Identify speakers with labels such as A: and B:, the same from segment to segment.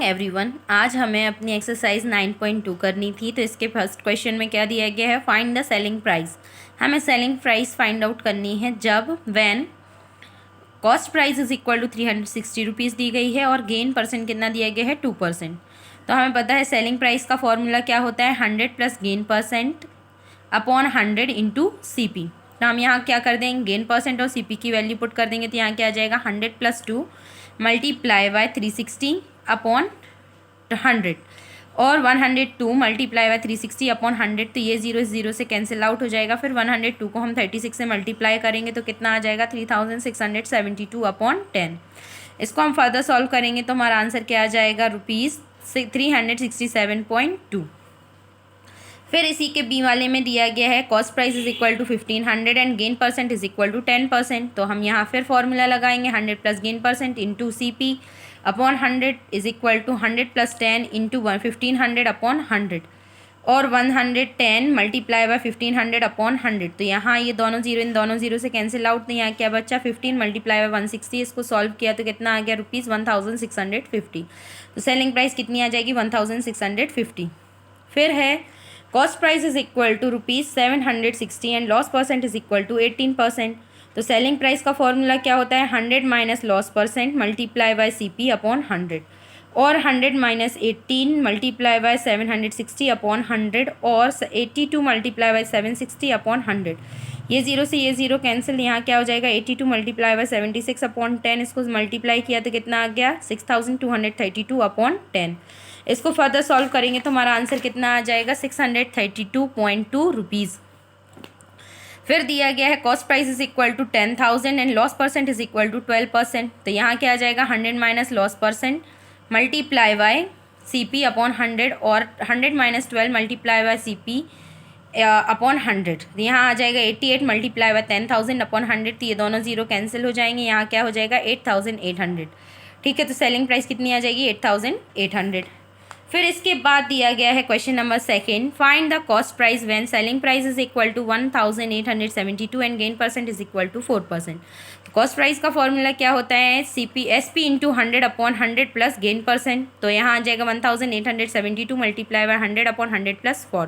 A: Morning everyone. आज हमें अपनी एक्सरसाइज 9.2 करनी थी। तो इसके फर्स्ट क्वेश्चन में क्या दिया गया है, फाइंड द सेलिंग प्राइस। हमें सेलिंग प्राइस फाइंड आउट करनी है जब when cost price is equal to 360 rupees दी गई है और गेन परसेंट कितना दिया गया है 2%। तो हमें पता है सेलिंग प्राइस का फॉर्मूला क्या होता है, 100 plus gain percent upon 100 into CP। तो हम यहाँ क्या कर देंगे, गेन परसेंट और CP की वैल्यू पुट कर देंगे। तो यहाँ क्या आ जाएगा, 100 प्लस 2 मल्टीप्लाई बाय 360 अपॉन 100 और 102 मल्टीप्लाई बाय 360 अपॉन 100। तो ये जीरो से कैंसिल आउट हो जाएगा। फिर 102 को हम 36 से मल्टीप्लाई करेंगे तो कितना आ जाएगा, 3672 अपॉन 10। इसको हम फर्दर सॉल्व करेंगे तो हमारा आंसर क्या आ जाएगा, ₹367.2। फिर इसी के बी वाले में दिया गया है cost price is equal to 1500 and gain percent is equal to 10%। तो हम यहाँ फिर फॉर्मूला लगाएंगे, 100 plus gain percent into CP upon 100 is equal to 100 plus 10 into 1500 upon 100 और 110 मल्टीप्लाई बाय 1500 अपॉन 100। तो यहाँ ये दोनों जीरो इन दोनों जीरो से कैंसिल आउट। तो यहाँ क्या बच्चा, 15 मल्टीप्लाई बाय 160। इसको सॉल्व किया तो कितना आ गया, ₹1650। तो सेलिंग प्राइस कितनी आ जाएगी, 1650। फिर है cost price is equal to ₹760 and loss percent is equal to 18%। तो सेलिंग प्राइस का फॉर्मूला क्या होता है, 100 minus loss percent multiply by CP upon 100 और 100 माइनस 18 मल्टीप्लाई बाय 760 अपॉन 100 और 82 मल्टीप्लाई बाय 760 अपॉन 100। ये जीरो से ये जीरो कैंसिल, यहाँ क्या हो जाएगा, 82 मल्टीप्लाई बाय 76 अपॉन 10। इसको मल्टीप्लाई किया तो कितना आ गया, 6232 अपॉन 10। इसको फर्दर सॉल्व करेंगे तो हमारा आंसर कितना आ जाएगा, 632.2 रुपीज़। फिर दिया गया है cost price is equal to 10,000 and loss percent is equal to 12%। तो यहाँ क्या आ जाएगा, 100 minus loss percent multiply by CP upon 100 और 100 minus 12 multiply by CP upon 100। यहाँ आ जाएगा 88 मल्टीप्लाई बाय 10,000 अपॉन 100। तो ये दोनों जीरो कैंसिल हो जाएंगे, यहाँ क्या हो जाएगा, 8,800। ठीक है, तो सेलिंग प्राइस कितनी आ जाएगी, 8,800। फिर इसके बाद दिया गया है question number second, find the cost price when selling price is equal to 1872 and gain percent is equal to 4%। तो कॉस्ट प्राइस का फॉर्मूला क्या होता है, SP into 100 upon 100 plus gain percent. तो यहाँ आ जाएगा 1872 मल्टीप्लाई बाय 100 अपॉन 100 प्लस 4।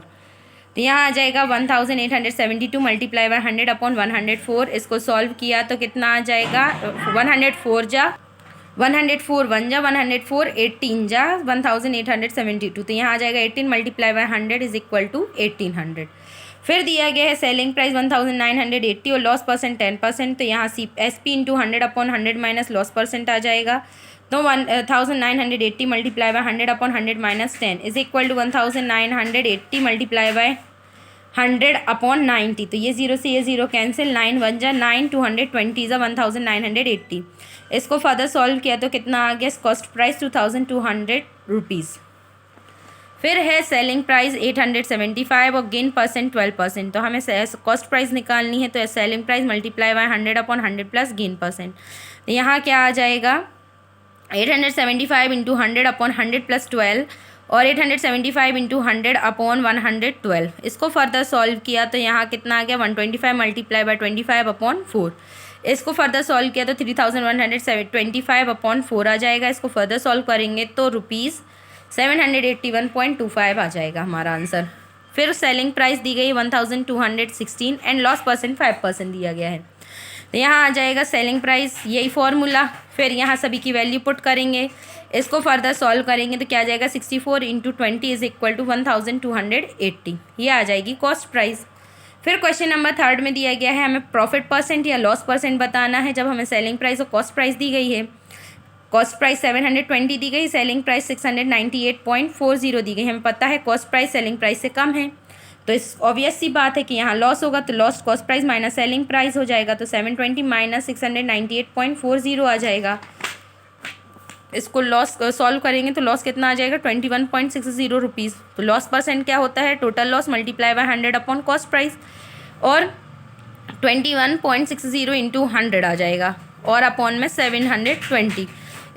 A: तो यहाँ आ जाएगा 1872 मल्टीप्लाई बाय 100 अपॉन 104। इसको सॉल्व किया तो कितना आ जाएगा, 104 जा 104 1 जा 104 18 जा 1872। तो यहाँ आ जाएगा 18 multiply by 100 is equal to 1800। फिर दिया गया है सेलिंग प्राइस 1980 और लॉस परसेंट 10%। तो यहाँ SP into 100 upon 100 minus loss percent आ जाएगा। तो 1980 multiply by 100 upon 100 minus 10 is equal to 1980 multiply by 100 upon 90। तो ये जीरो से ये जीरो कैंसिल, 9 1 जा 9 220 जा 1980। इसको फर्दर सॉल्व किया तो कितना आ गया, कॉस्ट प्राइस 2200 रुपीज़। फिर है सेलिंग प्राइस 875 और गेन परसेंट 12%। तो हमें कॉस्ट प्राइस निकालनी है, तो selling price multiply by 100 upon 100 plus gain percent. तो यहाँ क्या आ जाएगा, 875 इंटू 100 अपॉन 100 प्लस 12 और 875 इंटू 100 अपॉन 112। इसको फर्दर सॉल्व किया तो यहाँ कितना आ गया, 125 मल्टीप्लाई बाय 25 अपॉन 4। इसको फर्दर सॉल्व किया तो 3125 अपॉन 4 आ जाएगा। इसको फर्दर सॉल्व करेंगे तो ₹781.25 आ जाएगा हमारा आंसर। फिर सेलिंग प्राइस दी गई 1216 एंड लॉस परसेंट 5% दिया गया है। तो यहाँ आ जाएगा सेलिंग प्राइस, यही फॉर्मूला। फिर यहाँ सभी की वैल्यू पुट करेंगे, इसको फर्दर सॉल्व करेंगे तो क्या आ जाएगा, 64 इंटू 20 इज इक्वल टू 1280। ये आ जाएगी कॉस्ट प्राइस। फिर क्वेश्चन नंबर थर्ड में दिया गया है, हमें प्रॉफिट परसेंट या लॉस परसेंट बताना है जब हमें सेलिंग प्राइस और कॉस्ट प्राइस दी गई है। कॉस्ट प्राइस 720 दी गई, सेलिंग प्राइस 698.40 दी गई। हमें पता है कॉस्ट प्राइस सेलिंग प्राइस से कम है, तो इस ऑब्वियस सी बात है कि यहाँ लॉस होगा। तो loss cost price minus selling price हो जाएगा। तो 720 माइनस 698.40 आ जाएगा। इसको लॉस सॉल्व करेंगे तो लॉस कितना आ जाएगा, 21.60 रुपीज़। तो लॉस परसेंट क्या होता है, total loss multiply by 100 upon cost price और 21.60 इंटू 100 आ जाएगा और अपॉन में 720।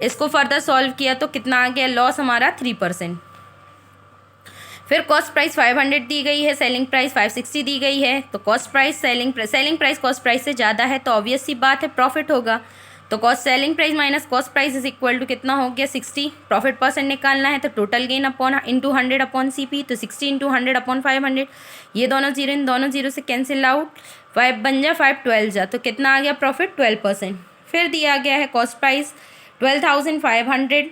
A: इसको फर्दर सॉल्व किया तो कितना आ गया, लॉस हमारा 3%। फिर कॉस्ट प्राइस 500 दी गई है, सेलिंग प्राइस 560 दी गई है। तो cost price selling price cost price से ज़्यादा है तो ऑब्वियस सी बात है प्रॉफिट होगा। तो cost selling price minus cost price is equal to कितना हो गया 60। प्रॉफिट परसेंट निकालना है तो total gain upon into 100 upon CP, तो 60 इंटू 100 अपॉन 500, ये दोनों जीरो इन दोनों जीरो से कैंसिल आउट, 5 बन जा 5 12 जा, तो कितना आ गया प्रॉफिट 12%। फिर दिया गया है कॉस्ट प्राइस 12,500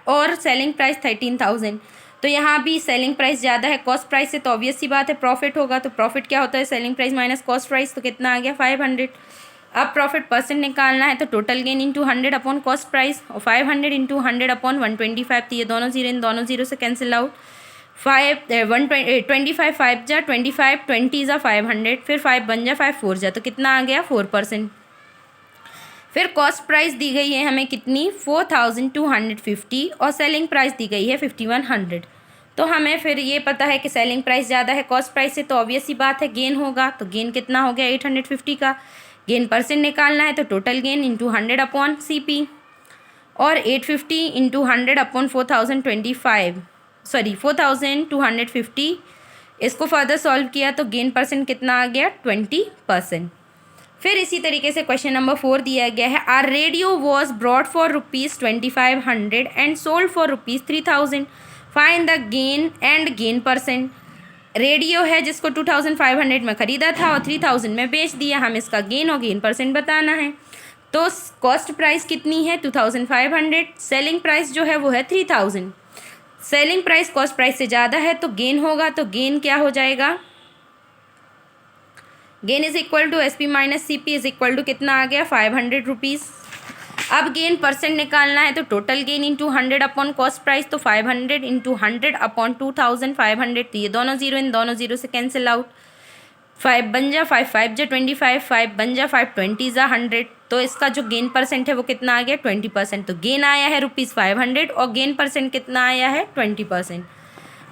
A: और सेलिंग प्राइस 13,000। तो यहाँ भी सेलिंग प्राइस ज़्यादा है कॉस्ट प्राइस से, तो ऑब्वियस सी बात है प्रॉफिट होगा। तो प्रॉफिट क्या होता है selling price minus cost price, तो कितना आ गया 500। अब प्रॉफिट परसेंट निकालना है तो total gain into 100 upon cost price, और 500 इंटू 100 अपॉन 125, तो ये दोनों जीरो इन दोनों जीरो से कैंसिल आउट, 25 5 जा 25, 20 जा 500, फिर 5 बन जा 5 4 जा, तो कितना आ गया 4%। फिर कॉस्ट प्राइस दी गई है हमें कितनी 4250 और सेलिंग प्राइस दी गई है 5100। तो हमें फिर ये पता है कि सेलिंग प्राइस ज़्यादा है कॉस्ट प्राइस से, तो ऑब्वियस ही बात है गेन होगा। तो गेन कितना हो गया 850 का। गेन परसेंट निकालना है तो total gain into 100 upon CP, और 850 इंटू 100 अपॉन 4250, इसको फर्दर सॉल्व किया तो गेन परसेंट कितना आ गया 20%। फिर इसी तरीके से क्वेश्चन नंबर 4 दिया गया है, are radio was brought for ₹2500 and sold for ₹3000, find the gain and gain percent. Radio है जिसको 2500 में ख़रीदा था और 3000 में बेच दिया, हम इसका गेन और गेन परसेंट बताना है। तो कॉस्ट प्राइस कितनी है 2500, सेलिंग प्राइस जो है वो है 3000। सेलिंग प्राइस कॉस्ट प्राइस से ज़्यादा है तो गेन होगा, तो गेन क्या हो जाएगा, gain is equal to SP minus CP is equal to कितना आ गया 500 रुपीज़। अब गेन परसेंट निकालना है तो total gain into 100 upon cost price, तो 500 इंटू 100 अपॉन 2500, तो ये दोनों जीरो इन दोनों जीरो से कैंसिल आउट, 5 बन जा 5 5 जा 25, 5 बन जा 5 20 जा 100, तो इसका जो गेन परसेंट है वो कितना आ गया 20%। तो गेन आया है ₹500 और गेन परसेंट कितना आया है 20%।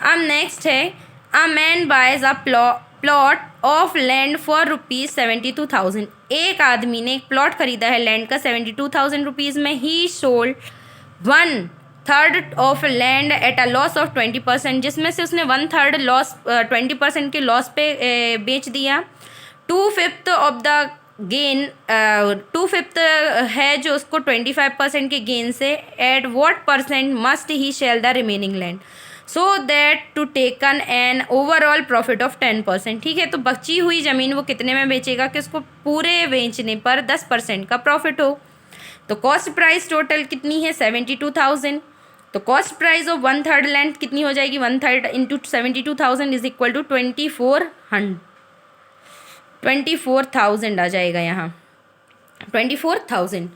A: अब नेक्स्ट है, a man boys a plot of land for ₹72,000। एक आदमी ने एक प्लॉट खरीदा है लैंड का 72,000 रुपीज़ में। ही sold 1/3 of land at a loss of 20%, जिसमें से उसने 1/3 लॉस 20% के लॉस पे बेच दिया। 2/5 ऑफ द गेन 2/5 है जो उसको 25% के गेन से, at what percent must he sell the remaining land so that to taken an overall profit of 10%। ठीक है, तो बची हुई ज़मीन वो कितने में बेचेगा कि उसको पूरे बेचने पर 10% का प्रॉफिट हो। तो कॉस्ट प्राइस टोटल कितनी है 72,000। तो कॉस्ट प्राइस ऑफ 1/3 लैंड कितनी हो जाएगी 1/3 इंटू 72,000 इज इक्वल टू 24,000 आ जाएगा यहाँ 24,000।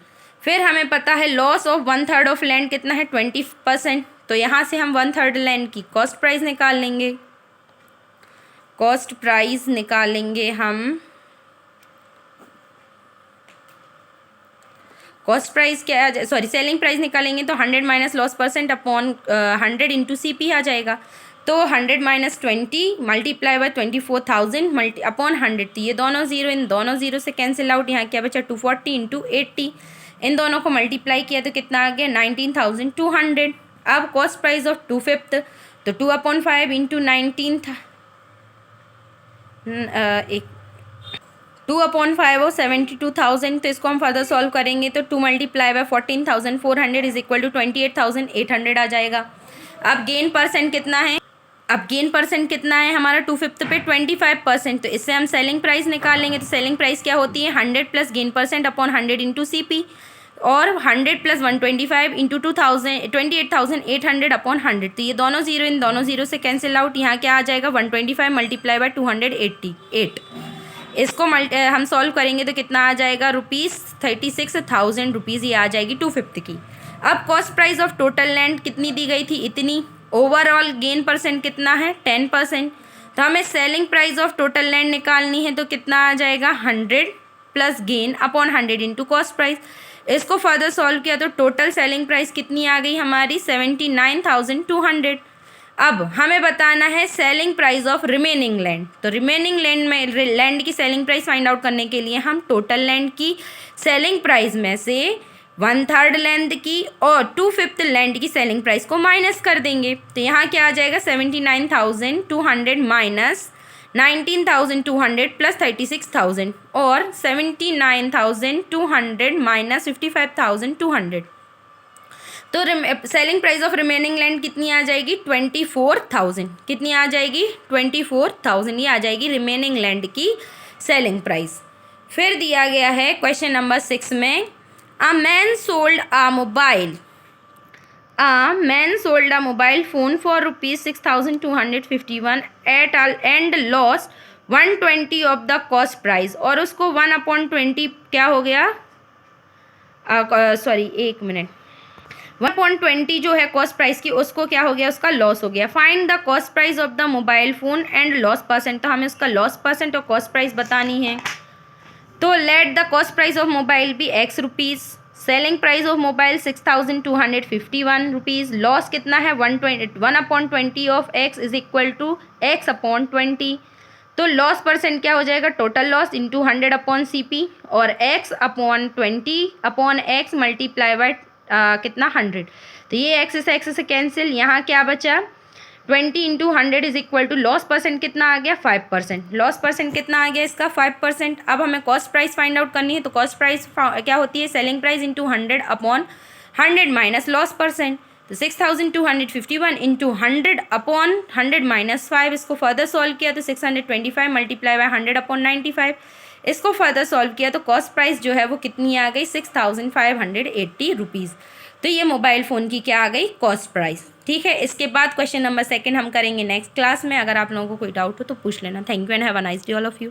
A: फिर हमें पता है लॉस ऑफ 1/3 ऑफ लैंड कितना है 20%, तो यहाँ से हम 1/3 लैंड की कॉस्ट प्राइस निकाल लेंगे। कॉस्ट प्राइस निकालेंगे हम, कॉस्ट प्राइस क्या सेलिंग प्राइस निकालेंगे तो 100 minus loss percent upon 100 into CP आ जाएगा। तो 100 माइनस 20 मल्टीप्लाई बाय 24,000 अपॉन 100, तो ये दोनों जीरो इन दोनों जीरो से कैंसिल आउट, यहाँ क्या बचा 240 इंटू 80, इन दोनों को मल्टीप्लाई किया तो कितना आ गया 19,200। अब कॉस्ट प्राइस ऑफ 2/5, तो 2/5 इंटू 2/5 और 72,000, तो इसको हम फर्दर सॉल्व करेंगे तो 2 multiply by 14,400 is equal to 28,800 आ जाएगा। अब गेन परसेंट कितना है, हमारा 2/5 पे 25%, तो इससे हम सेलिंग प्राइस निकाल लेंगे। तो सेलिंग प्राइस क्या होती है 100 plus gain percent upon 100 into CP, और 100 प्लस 125 इंटू 28,800 अपॉन 100, तो ये दोनों जीरो इन दोनों जीरो से कैंसिल आउट, यहाँ क्या आ जाएगा 125 मल्टीप्लाई बाय 288। इसको हम सॉल्व करेंगे तो कितना आ जाएगा ₹36,000 ये आ जाएगी 2/5 की। अब cost price of total land कितनी दी गई थी इतनी, ओवरऑल गेन परसेंट कितना है 10%, तो हमें selling price of total land निकालनी है तो कितना आ जाएगा 100 plus gain upon 100 into cost price. इसको फर्दर सॉल्व किया तो टोटल सेलिंग प्राइस कितनी आ गई हमारी 79,200। अब हमें बताना है selling price of remaining land. तो रिमेनिंग लैंड में लैंड की सेलिंग प्राइस फाइंड आउट करने के लिए हम टोटल लैंड की सेलिंग प्राइस में से 1/3 लैंड की और 2/5 लैंड की सेलिंग प्राइस को माइनस कर देंगे। तो यहाँ क्या आ जाएगा 79,200 माइनस 19,200 प्लस 36,000 और 79,200 माइनस 55,200। तो selling price of remaining land कितनी आ जाएगी? 24,000। कितनी आ जाएगी? 24,000 ये आ जाएगी रिमेनिंग लैंड की सेलिंग प्राइस। फिर दिया गया है क्वेश्चन नंबर 6 में, a man sold a mobile phone for ₹6,251 eight and lost 120 of the cost price. और उसको 1/20 क्या हो गया, सॉरी एक मिनट, 1/20 जो है कॉस्ट प्राइस की, उसको क्या हो गया, उसका लॉस हो गया। Find the cost price of the mobile phone and loss percent. तो हमें उसका लॉस परसेंट और कॉस्ट प्राइस बतानी है। तो let the cost price of mobile be X rupees, selling price of mobile 6,251 rupees, loss कितना है 1/20 of X is equal to X/20। तो लॉस परसेंट क्या हो जाएगा, टोटल लॉस इंटू 100/CP और X/20/X मल्टीप्लाई बाय कितना 100। तो ये X से कैंसिल, यहाँ क्या बचा 20 into 100 is equal to loss percent कितना आ गया 5%। लॉस परसेंट कितना आ गया इसका 5%। अब हमें कॉस्ट प्राइस फाइंड आउट करनी है। तो कॉस्ट प्राइस क्या होती है, selling price into 100/100 minus loss percent. तो 6,251 इंटू 100/100 माइनस 5। इसको फर्दर सॉल्व किया तो 625 मल्टीप्लाई बाय 100/95। इसको फर्दर सॉल्व किया तो कॉस्ट प्राइस जो है वो कितनी आ गई 6,580 रुपीज़। तो ये मोबाइल फ़ोन की क्या आ गई, कॉस्ट प्राइस। ठीक है, इसके बाद क्वेश्चन नंबर 2 हम करेंगे नेक्स्ट क्लास में। अगर आप लोगों को कोई डाउट हो तो पूछ लेना। Thank you and have a nice day all of you.